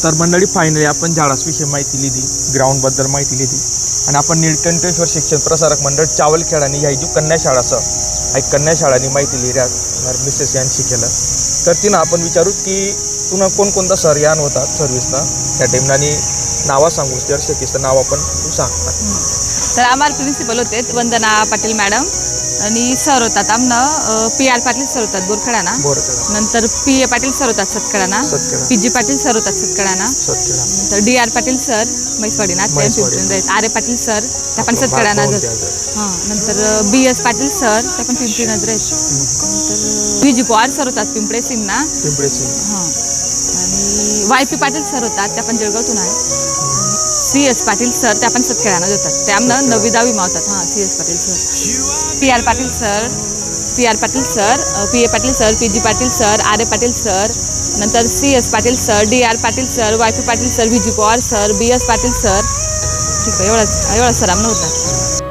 तर मंडळी फायनली आपण झाडासविषयी माहिती लिहिली, ग्राउंडबद्दल माहिती लिहिली आणि आपण निळकंठेश्वर शिक्षण प्रसारक मंडळ चावलखेडानी ह्या जो कन्याशाळाचं एक कन्याशाळांनी माहिती लिहिल्या मिसेस यांनी केलं. तर तिनं आपण विचारू की तुला कोणकोणता सर यान होतात सर्व्हिसना त्या टाईमनानी नावा सांगू जर शकीचं नाव आपण तू सांग. तर आम्हाला प्रिन्सिपल होते वंदना पाटील मॅडम आणि सर होतात आमनं PR पाटील सर होतात बोरखेडाना, नंतर PA पाटील सर होतात सतखेडाना, PG पाटील सर होतात सतखेडाना, नंतर DR पाटील सर म्हैसवाडीना, RA पाटील सर त्या पण सतखेडाना, हां नंतर BS पाटील सर त्या पण पिंपरी नजरेत, नंतर VG पवार सर होतात पिंपळे सिमना, हां आणि YP पाटील सर होतात त्या पण जळगावतून आहे, CS पाटील सर त्या पण सतखेडाना होतात त्या आमनं 9वी 10वी मावतात. हां CS Patil sir, PR Patil sir, PA Patil sir, PG Patil sir, RA Patil sir, नंतर CS Patil sir, DR Patil sir, YP Patil sir, VG Pawar sir, BS Patil sir. ठीक आहे, एवढा सर आमनं होता.